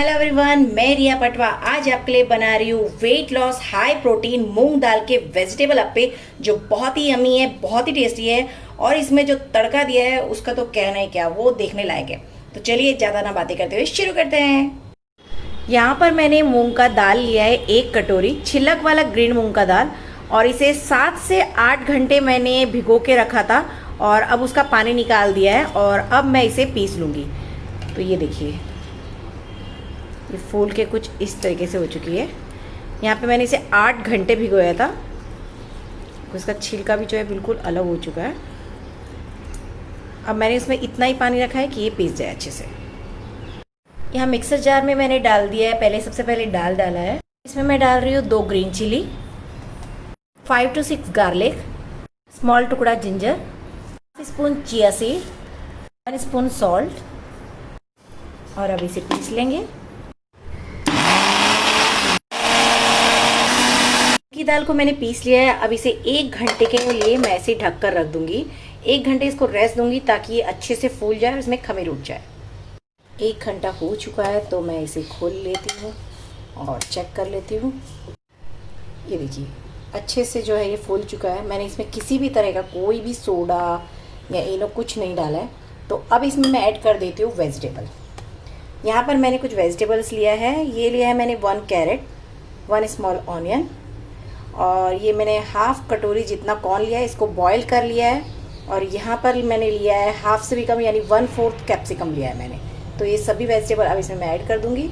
Hello everyone, मैं रिया पटवा आज आपके लिए बना रही हूँ वेट लॉस हाई प्रोटीन मूंग दाल के वेजिटेबल अप्पे जो बहुत ही यमी है, बहुत ही टेस्टी है। और इसमें जो तड़का दिया है उसका तो कहना ही क्या, वो देखने लायक है। तो चलिए ज़्यादा ना बातें करते हुए शुरू करते हैं। यहाँ पर मैंने मूंग का दाल लिया है 1 कटोरी, छिलक वाला ग्रीन मूंग का दाल। और इसे 7 से 8 घंटे मैंने भिगो के रखा था और अब उसका पानी निकाल दिया है और अब मैं इसे पीस लूँगी। तो ये देखिए, ये फूल के कुछ इस तरीके से हो चुकी है। यहाँ पे मैंने इसे 8 घंटे भिगोया था। उसका छिलका भी जो है बिल्कुल अलग हो चुका है। अब मैंने इसमें इतना ही पानी रखा है कि ये पीस जाए अच्छे से। यहाँ मिक्सर जार में मैंने डाल दिया है, सबसे पहले दाल डाला है। इसमें मैं डाल रही हूँ 2 green chilli, 5 to 6 garlic, small टुकड़ा ginger, 1 spoon chia seed, 1 spoon salt. और अब इसे पीस लेंगे। की दाल को मैंने पीस लिया है। अब इसे 1 घंटे के लिए मैं ऐसे ढक कर रख दूंगी। 1 घंटे इसको रेस्ट दूंगी ताकि ये अच्छे से फूल जाए और इसमें खमीर उठ जाए। 1 घंटा हो चुका है तो मैं इसे खोल लेती हूँ और चेक कर लेती हूँ। ये देखिए, अच्छे से जो है ये फूल चुका है। मैंने इसमें किसी भी तरह का कोई भी सोडा या इनो कुछ नहीं डाला है। तो अब इसमें मैं ऐड कर देती हूँ वेजिटेबल। यहाँ पर मैंने कुछ वेजिटेबल्स लिया है। ये लिया है मैंने 1 कैरेट, 1 स्मॉल ऑनियन, और ये मैंने 1/2 कटोरी जितना कॉर्न लिया है, इसको बॉईल कर लिया है। और यहाँ पर मैंने लिया है 1/2 से भी कम यानी 1/4 कैप्सिकम लिया है मैंने। तो ये सभी वेजिटेबल अब इसमें मैं ऐड कर दूंगी।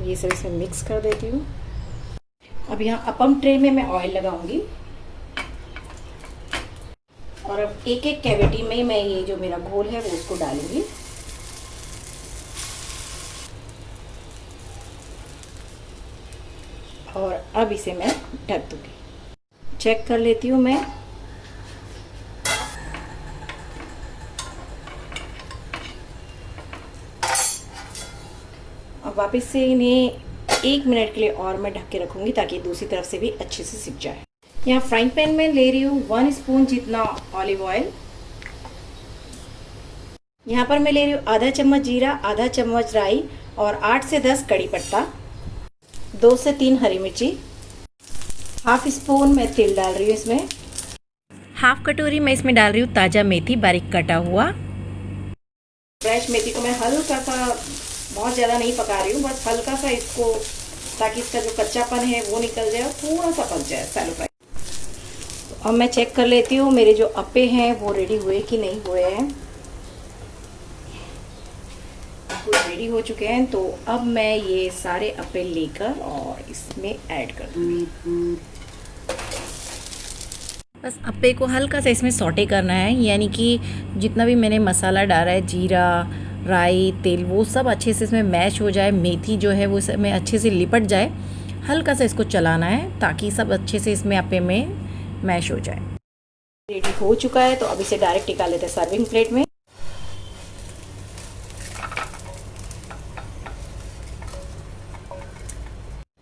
ये सब इसमें मिक्स कर देती हूँ। अब यहाँ अपम ट्रे में मैं ऑयल लगाऊंगी और अब एक एक कैविटी में मैं ये जो मेरा घोल है वो उसको डालूंगी। और अब इसे मैं ढक दूंगी। चेक कर लेती हूँ मैं। अब वापस से इन्हें 1 मिनट के लिए और मैं ढक के रखूंगी ताकि दूसरी तरफ से भी अच्छे से सिक जाए। यहाँ फ्राइंग पैन में ले रही हूँ 1 स्पून जितना ऑलिव ऑयल। यहाँ पर मैं ले रही हूँ आधा चम्मच जीरा, आधा चम्मच राई और 8 से 10 कड़ी पत्ता, 2 से 3 हरी मिर्ची, 1/2 स्पून मैं तेल डाल रही हूँ इसमें। 1/2 कटोरी मैं इसमें डाल रही हूँ ताज़ा मेथी, बारीक कटा हुआ। फ्रेश मेथी को मैं हल्का सा, बहुत ज़्यादा नहीं पका रही हूँ, बस हल्का सा इसको, ताकि इसका जो कच्चापन है वो निकल जाए और थोड़ा सा पक जाए, सैलो फ्राई। तो अब मैं चेक कर लेती हूँ मेरे जो अप्पे हैं वो रेडी हुए कि नहीं हुए हैं। रेडी हो चुके हैं। तो अब मैं ये सारे अप्पे लेकर और इसमें ऐड कर दूंगी। बस अप्पे को हल्का सा इसमें सौटे करना है, यानी कि जितना भी मैंने मसाला डाला है, जीरा, राई, तेल, वो सब अच्छे से इसमें मैश हो जाए। मेथी जो है वो इसमें अच्छे से लिपट जाए। हल्का सा इसको चलाना है ताकि सब अच्छे से इसमें अप्पे में मैश हो जाए। रेडी हो चुका है तो अब इसे डायरेक्ट निकाल लेते हैं सर्विंग प्लेट में।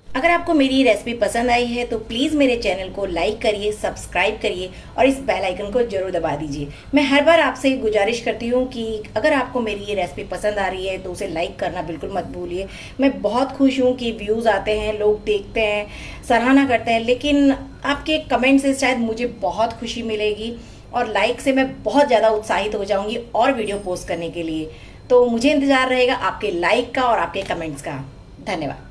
अगर आपको मेरी रेसिपी पसंद आई है तो प्लीज़ मेरे चैनल को लाइक करिए, सब्सक्राइब करिए और इस बेल आइकन को जरूर दबा दीजिए। मैं हर बार आपसे गुजारिश करती हूँ कि अगर आपको मेरी ये रेसिपी पसंद आ रही है तो उसे लाइक करना बिल्कुल मत भूलिए। मैं बहुत खुश हूँ कि व्यूज़ आते हैं, लोग देखते हैं, सराहना करते हैं, लेकिन आपके कमेंट से शायद मुझे बहुत खुशी मिलेगी और लाइक से मैं बहुत ज़्यादा उत्साहित हो जाऊँगी और वीडियो पोस्ट करने के लिए। तो मुझे इंतज़ार रहेगा आपके लाइक का और आपके कमेंट्स का। धन्यवाद।